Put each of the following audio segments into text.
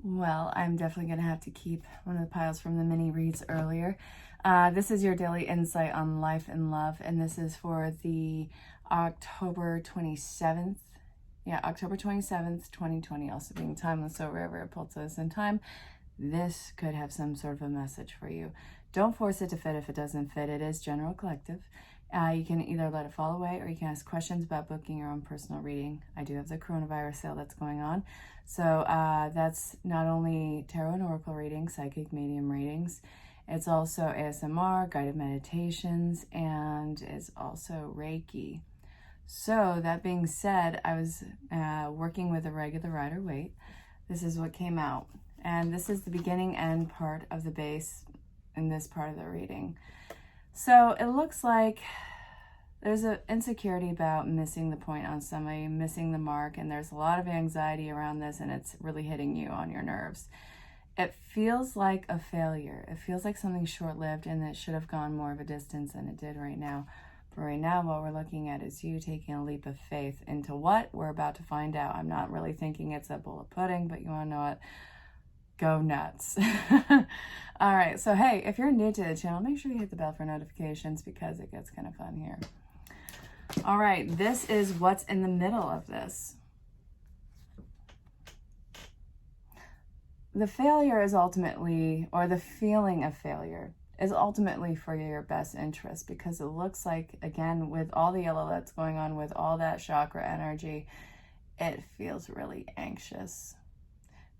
Well, I'm definitely going to have to keep one of the piles from the mini reads earlier. This is your daily insight on life and love, and this is for the October 27th. Yeah, October 27th, 2020, also being timeless, so wherever it puts us in time, this could have some sort of a message for you. Don't force it to fit if it doesn't fit. It is general collective. You can either let it fall away or you can ask questions about booking your own personal reading. I do have the coronavirus sale that's going on. So that's not only tarot and oracle readings, psychic medium readings, it's also ASMR, guided meditations, and it's also Reiki. So that being said, I was working with a regular Rider-Waite. This is what came out. And this is the beginning end part of the base in this part of the reading. So it looks like there's an insecurity about missing the point on somebody, missing the mark, and there's a lot of anxiety around this, and it's really hitting you on your nerves. It feels like a failure. It feels like something short-lived, and it should have gone more of a distance than it did right now. But right now, what we're looking at is you taking a leap of faith into what we're about to find out. I'm not really thinking it's a bowl of pudding, but you want to know what? Go nuts. All right, so hey, if you're new to the channel, make sure you hit the bell for notifications because it gets kind of fun here. All right, this is what's in the middle of this. The failure is ultimately, or the feeling of failure is ultimately for your best interest, because it looks like, again, with all the yellow that's going on, with all that chakra energy, it feels really anxious.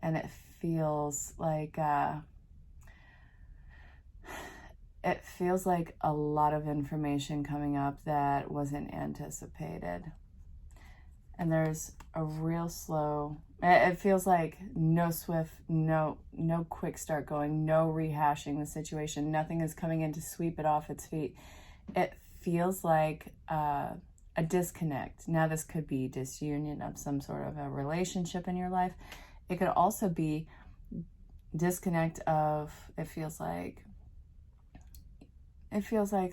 And it feels like a lot of information coming up that wasn't anticipated. And there's a real slow, it feels like no quick start going, no rehashing the situation. Nothing is coming in to sweep it off its feet. It feels like a disconnect. Now this could be disunion of some sort of a relationship in your life. It could also be disconnect of, it feels like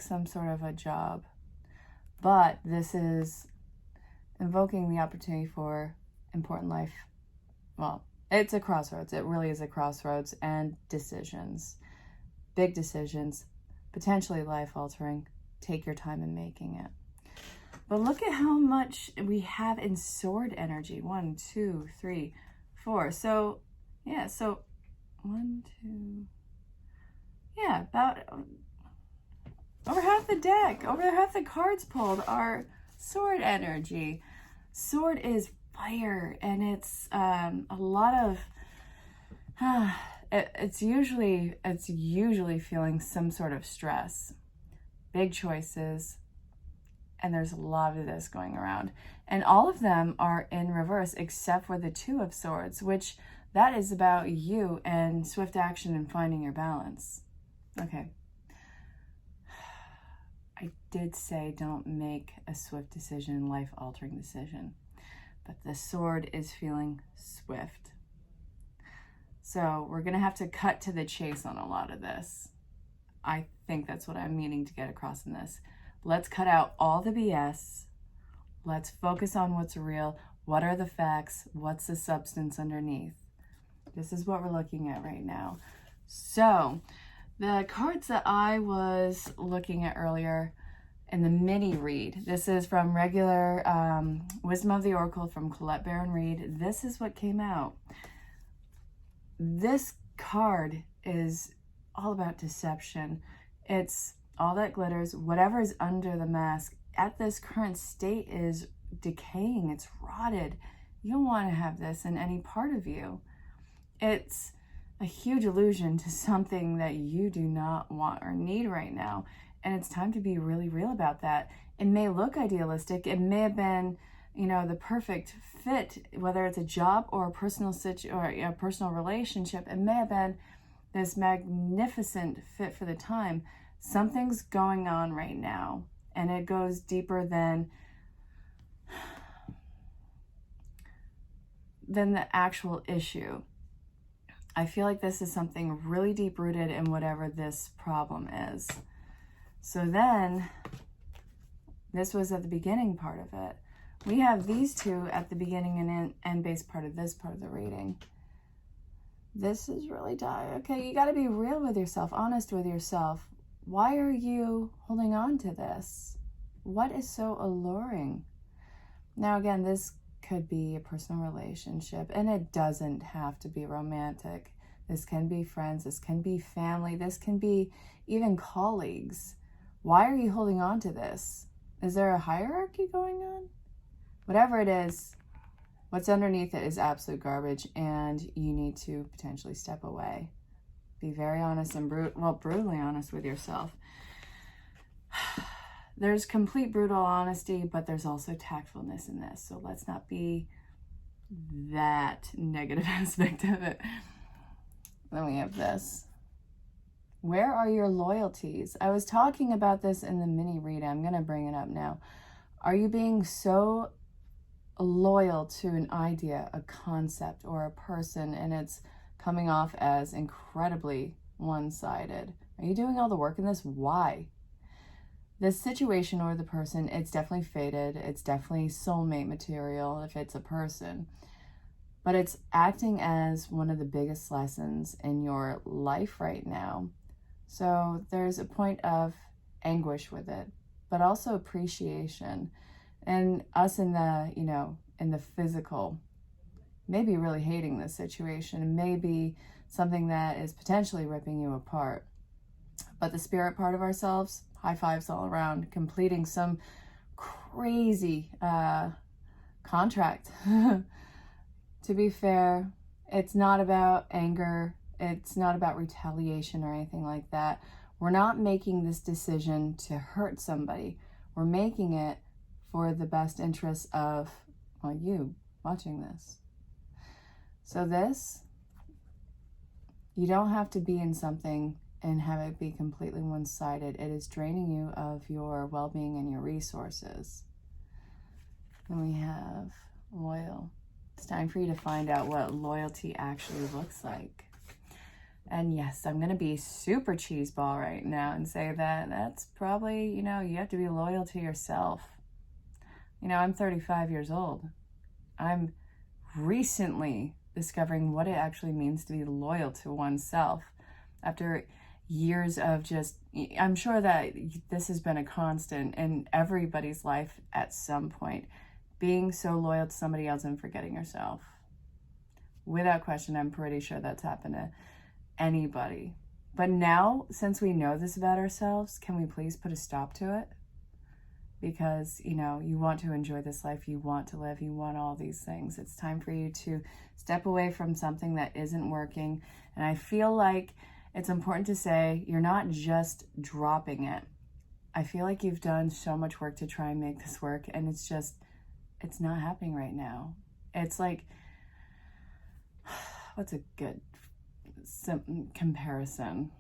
some sort of a job. But this is invoking the opportunity for important life. Well, it's a crossroads. It really is a crossroads, and decisions. Big decisions, potentially life-altering. Take your time in making it. But look at how much we have in sword energy. 1, 2, 3, 4. So, yeah, so 1, 2, yeah, about over half the deck, over half the cards pulled are sword energy. Sword is fire, and it's a lot of, it's usually feeling some sort of stress, big choices, and there's a lot of this going around. And all of them are in reverse except for the 2 of Swords, which that is about you and swift action and finding your balance. Okay. I did say don't make a swift decision, life-altering decision. But the sword is feeling swift. So we're going to have to cut to the chase on a lot of this. I think that's what I'm meaning to get across in this. Let's cut out all the BS. Let's focus on what's real. What are the facts? What's the substance underneath? This is what we're looking at right now. So the cards that I was looking at earlier in the mini read, this is from regular Wisdom of the Oracle from Colette Baron Reed. This is what came out. This card is all about deception. It's all that glitters, whatever is under the mask at this current state is decaying. It's rotted. You don't want to have this in any part of you. It's a huge illusion to something that you do not want or need right now. And it's time to be really real about that. It may look idealistic. It may have been, the perfect fit, whether it's a job or a personal personal relationship. It may have been this magnificent fit for the time. Something's going on right now, and it goes deeper than the actual issue. I feel like this is something really deep-rooted in whatever this problem is. So then, this was at the beginning part of it. We have these 2 at the beginning and end base part of this part of the reading. This is really dire. Okay, you got to be real with yourself, honest with yourself. Why are you holding on to this? What is so alluring? Now, again, this could be a personal relationship, and it doesn't have to be romantic. This can be friends, this can be family, this can be even colleagues. Why are you holding on to this? Is there a hierarchy going on? Whatever it is, what's underneath it is absolute garbage, and you need to potentially step away. Be very honest and brutally honest with yourself. There's complete brutal honesty, but there's also tactfulness in this. So let's not be that negative aspect of it. Then we have this. Where are your loyalties? I was talking about this in the mini read. I'm going to bring it up now. Are you being so loyal to an idea, a concept, or a person, and it's coming off as incredibly one-sided? Are you doing all the work in this? Why? This situation or the person, it's definitely fated. It's definitely soulmate material if it's a person. But it's acting as one of the biggest lessons in your life right now. So there's a point of anguish with it, but also appreciation. And us in the, in the physical, maybe really hating this situation, maybe something that is potentially ripping you apart. But the spirit part of ourselves, high fives all around, completing some crazy contract. To be fair, it's not about anger. It's not about retaliation or anything like that. We're not making this decision to hurt somebody. We're making it for the best interest of, well, you watching this. So this, you don't have to be in something and have it be completely one-sided. It is draining you of your well-being and your resources. Then we have loyal. It's time for you to find out what loyalty actually looks like. And yes, I'm going to be super cheeseball right now and say that that's probably, you have to be loyal to yourself. I'm 35 years old. I'm recently discovering what it actually means to be loyal to oneself. After years of I'm sure that this has been a constant in everybody's life at some point. Being so loyal to somebody else and forgetting yourself. Without question, I'm pretty sure that's happened to anybody. But now, since we know this about ourselves, can we please put a stop to it? Because, you want to enjoy this life, you want to live, you want all these things. It's time for you to step away from something that isn't working. And I feel like it's important to say you're not just dropping it. I feel like you've done so much work to try and make this work, and it's not happening right now. It's like, what's a good comparison?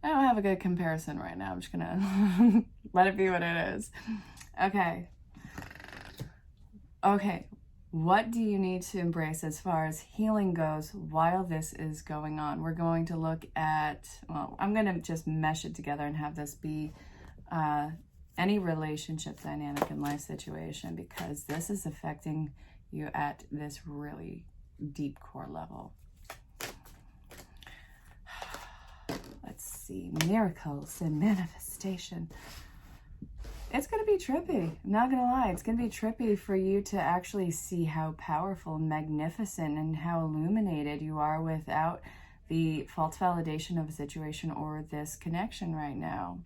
I don't have a good comparison right now. I'm just gonna let it be what it is. Okay. What do you need to embrace as far as healing goes while this is going on? We're going to look at, I'm going to just mesh it together and have this be any relationship dynamic in life situation, because this is affecting you at this really deep core level. Let's see, miracles and manifestation. It's going to be trippy. I'm not going to lie. It's going to be trippy for you to actually see how powerful and magnificent and how illuminated you are without the false validation of a situation or this connection right now.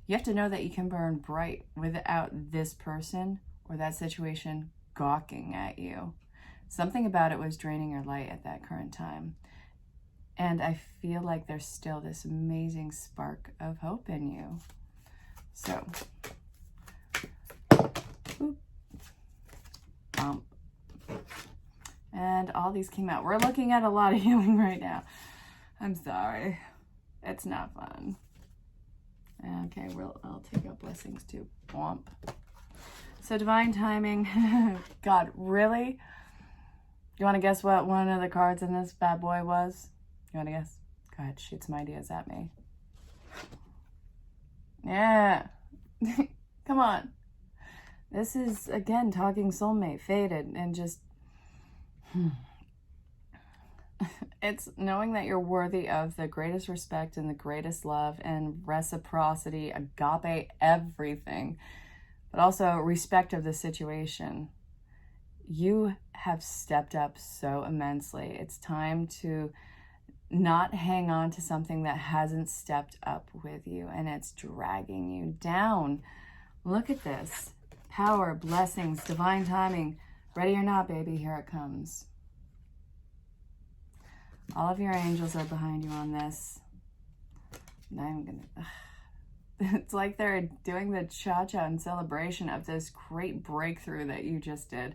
You have to know that you can burn bright without this person or that situation gawking at you. Something about it was draining your light at that current time. And I feel like there's still this amazing spark of hope in you. So, and all these came out. We're looking at a lot of healing right now. I'm sorry. It's not fun. Okay, I'll take out blessings too. Womp. So divine timing. God, really? You want to guess what one of the cards in this bad boy was? You want to guess? Go ahead, shoot some ideas at me. Yeah. Come on. This is, again, talking soulmate, fated, and just It's knowing that you're worthy of the greatest respect and the greatest love and reciprocity, agape, everything, but also respect of the situation. You have stepped up so immensely. It's time to not hang on to something that hasn't stepped up with you and it's dragging you down. Look at this. Power, blessings, divine timing. Ready or not, baby, here it comes. All of your angels are behind you on this. It's like they're doing the cha-cha in celebration of this great breakthrough that you just did.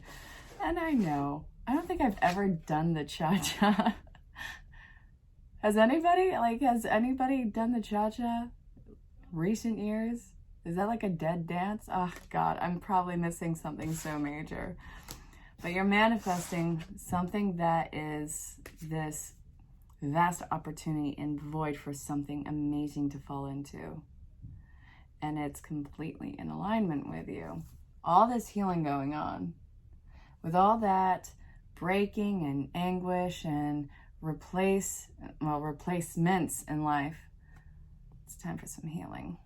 And I know, I don't think I've ever done the cha-cha. Has anybody done the cha-cha recent years? Is that like a dead dance? Oh God, I'm probably missing something so major. But you're manifesting something that is this vast opportunity and void for something amazing to fall into. And it's completely in alignment with you. All this healing going on, with all that breaking and anguish and replacements in life, it's time for some healing.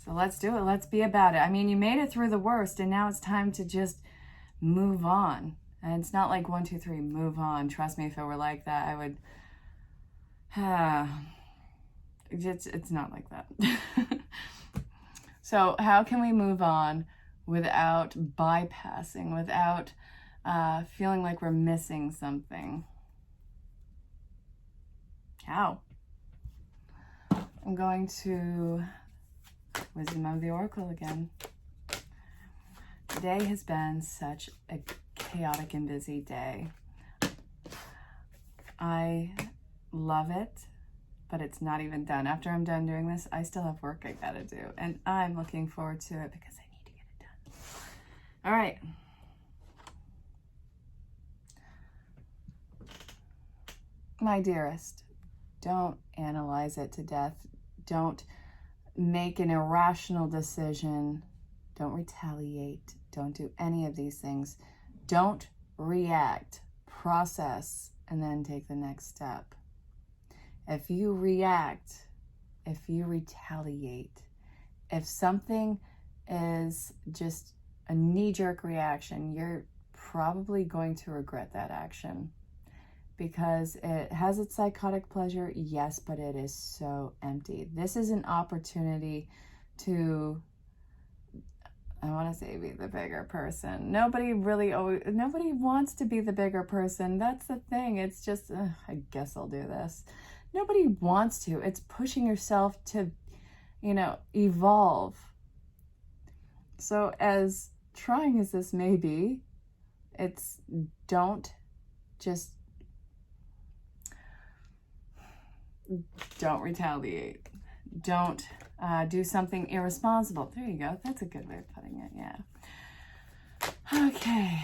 So let's do it. Let's be about it. I mean, you made it through the worst and now it's time to just move on. And it's not like 1, 2, 3, move on. Trust me, if it were like that, I would, it's not like that. So how can we move on without bypassing, without feeling like we're missing something? How? I'm going to Wisdom of the Oracle again. Today has been such a chaotic and busy day. I love it, but it's not even done. After I'm done doing this, I still have work I gotta do, and I'm looking forward to it because I need to get it done. All right. My dearest, don't analyze it to death. Don't make an irrational decision. Don't retaliate. Don't do any of these things. Don't react. Process and then take the next step. If you react, if you retaliate, if something is just a knee-jerk reaction, you're probably going to regret that action. Because it has its psychotic pleasure, yes, but it is so empty. This is an opportunity to, I want to say, be the bigger person. Nobody wants to be the bigger person. That's the thing. It's just, I guess I'll do this. Nobody wants to. It's pushing yourself to, evolve. So as trying as this may be, don't retaliate. Don't do something irresponsible. There you go. That's a good way of putting it. Yeah. Okay.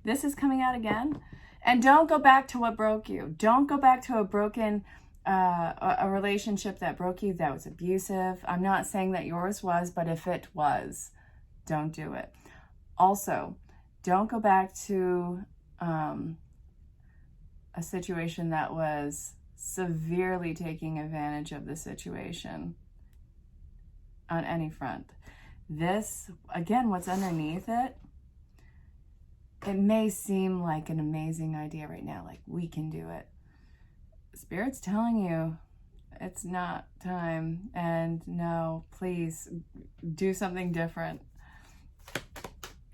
This is coming out again. And don't go back to what broke you. Don't go back to a broken, a relationship that broke you, that was abusive. I'm not saying that yours was, but if it was, don't do it. Also, don't go back to a situation that was severely taking advantage of the situation on any front. This, again, what's underneath it, it may seem like an amazing idea right now, like we can do it. Spirit's telling you it's not time, and no, please do something different.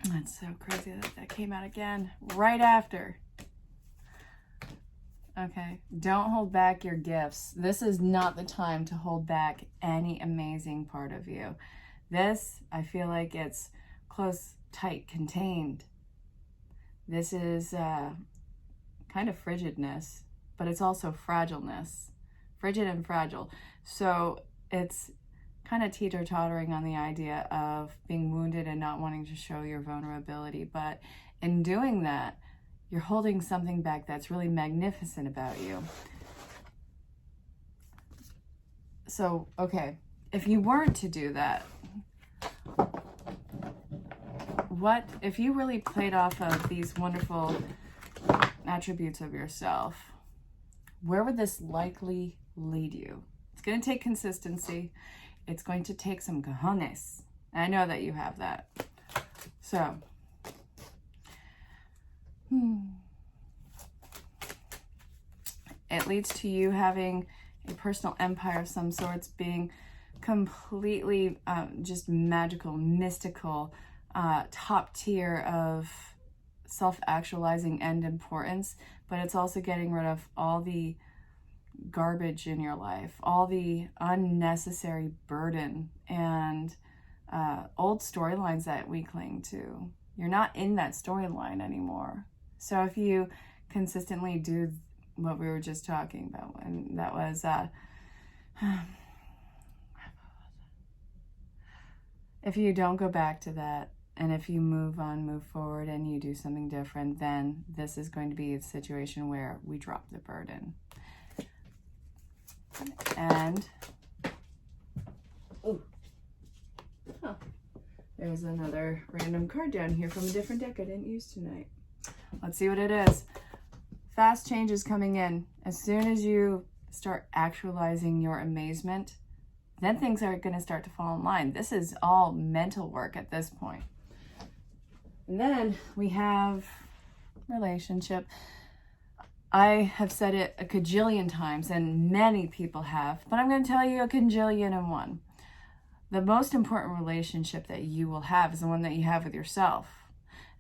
That's so crazy that came out again right after. Okay, don't hold back your gifts. This is not the time to hold back any amazing part of you. This, I feel like it's close, tight, contained. This is kind of frigidness, but it's also fragileness. Frigid and fragile. So it's kind of teeter-tottering on the idea of being wounded and not wanting to show your vulnerability. But in doing that, you're holding something back that's really magnificent about you. So, okay, if you weren't to do that, what, if you really played off of these wonderful attributes of yourself, where would this likely lead you? It's going to take consistency. It's going to take some cojones. I know that you have that. So, it leads to you having a personal empire of some sorts, being completely just magical, mystical, top tier of self-actualizing and importance. But it's also getting rid of all the garbage in your life, all the unnecessary burden and old storylines that we cling to. You're not in that storyline anymore. So if you consistently do what we were just talking about, and that was if you don't go back to that, and if you move on, move forward, and you do something different, then this is going to be a situation where we drop the burden. And there's another random card down here from a different deck I didn't use tonight. Let's see what it is. Fast changes coming in. As soon as you start actualizing your amazement, then things are going to start to fall in line. This is all mental work at this point. And then we have relationship. I have said it a cajillion times, and many people have, but I'm going to tell you a cajillion and one. The most important relationship that you will have is the one that you have with yourself.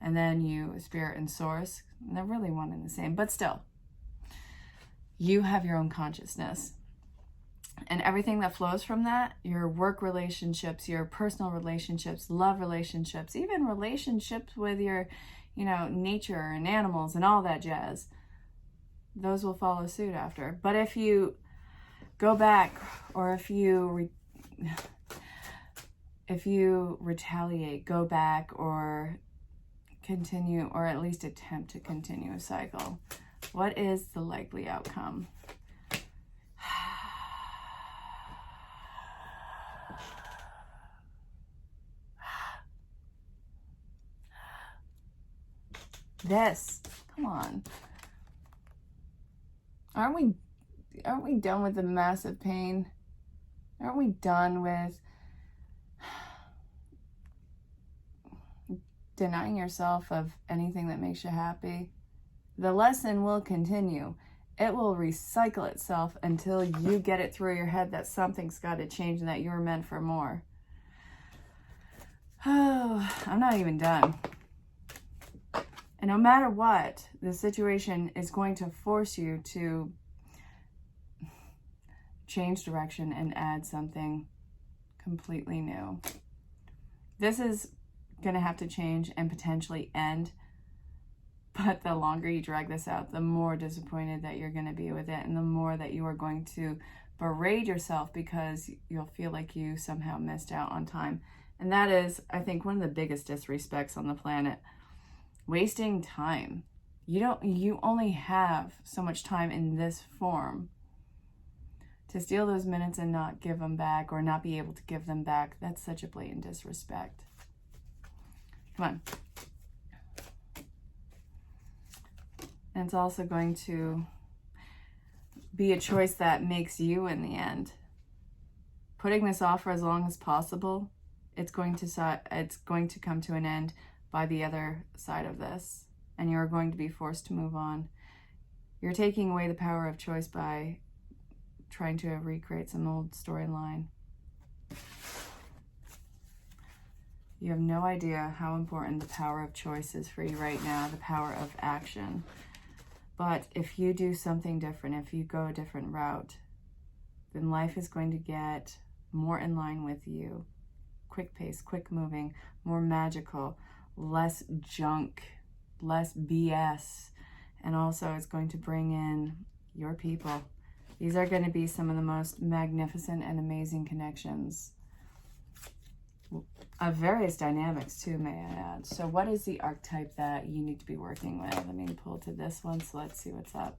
And then you, spirit and source, and they're really one and the same, but still, you have your own consciousness. And everything that flows from that, your work relationships, your personal relationships, love relationships, even relationships with your, nature and animals and all that jazz, those will follow suit after. But if you go back, or if you retaliate, go back, or continue, or at least attempt to continue a cycle, what is the likely outcome? This, come on. Aren't we done with the massive pain? Aren't we done with denying yourself of anything that makes you happy? The lesson will continue. It will recycle itself until you get it through your head that something's got to change and that you're meant for more. Oh, I'm not even done. And no matter what, the situation is going to force you to change direction and add something completely new. This is going to have to change and potentially end. But the longer you drag this out, the more disappointed that you're going to be with it, and the more that you are going to berate yourself because you'll feel like you somehow missed out on time. And that is, I think, one of the biggest disrespects on the planet. Wasting time. You only have so much time in this form. To steal those minutes and not give them back, or not be able to give them back, that's such a blatant disrespect. Come on. And it's also going to be a choice that makes you in the end. Putting this off for as long as possible, it's going to come to an end by the other side of this, and you're going to be forced to move on. You're taking away the power of choice by trying to recreate some old storyline. You have no idea how important the power of choice is for you right now, the power of action. But if you do something different, if you go a different route, then life is going to get more in line with you. Quick pace, quick moving, more magical, less junk, less BS. And also it's going to bring in your people. These are going to be some of the most magnificent and amazing connections of various dynamics too, may I add. So what is the archetype that you need to be working with? Let me pull to this one, so let's see what's up.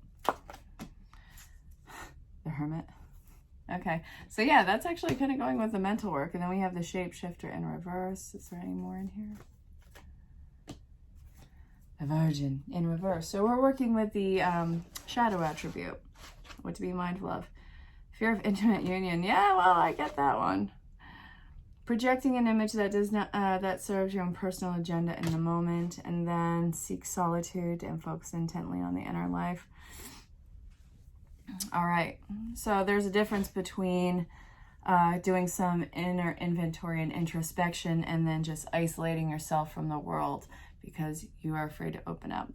The Hermit. Okay, so yeah, that's actually kind of going with the mental work. And then we have the Shapeshifter in reverse. Is there any more in here? the Virgin in reverse. So we're working with the shadow attribute. What to be mindful of. Fear of intimate union. Yeah, well, I get that one. Projecting an image that does not that serves your own personal agenda in the moment, and then seek solitude and focus intently on the inner life. All right, so there's a difference between doing some inner inventory and introspection and then just isolating yourself from the world because you are afraid to open up.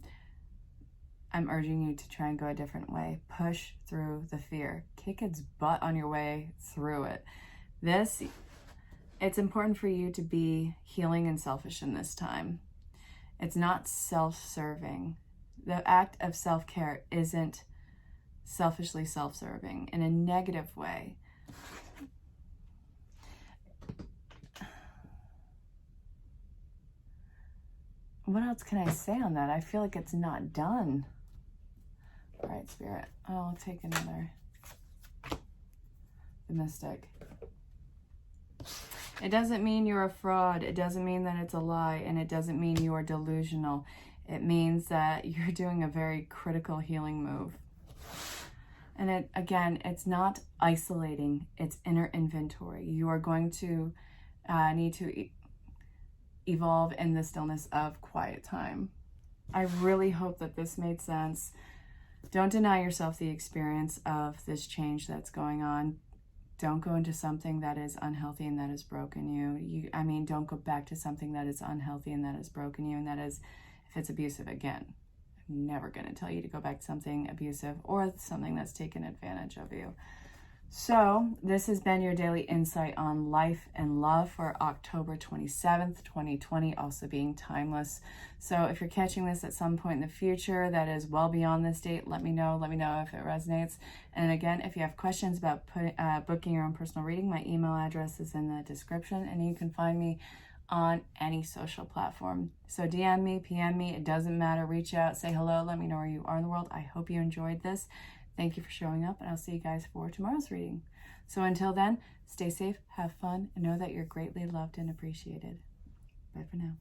I'm urging you to try and go a different way. Push through the fear. Kick its butt on your way through it. It's important for you to be healing and selfish in this time. It's not self-serving. The act of self-care isn't selfishly self-serving in a negative way. What else can I say on that? I feel like it's not done. All right, Spirit. I'll take another. The Mystic. It doesn't mean you're a fraud. It doesn't mean that it's a lie. And it doesn't mean you are delusional. It means that you're doing a very critical healing move. And it's not isolating. It's inner inventory. You are going to need to evolve in the stillness of quiet time. I really hope that this made sense. Don't deny yourself the experience of this change that's going on. Don't go into something that is unhealthy and that has broken you. Don't go back to something that is unhealthy and that has broken you, and that is, if it's abusive, again. I'm never going to tell you to go back to something abusive or something that's taken advantage of you. So this has been your daily insight on life and love for October 27th, 2020, also being timeless. So if you're catching this at some point in the future that is well beyond this date, let me know. Let me know if it resonates. And again, if you have questions about booking your own personal reading, my email address is in the description, and you can find me on any social platform. So DM me, PM me, it doesn't matter. Reach out, say hello, let me know where you are in the world. I hope you enjoyed this. Thank you for showing up, and I'll see you guys for tomorrow's reading. So until then, stay safe, have fun, and know that you're greatly loved and appreciated. Bye for now.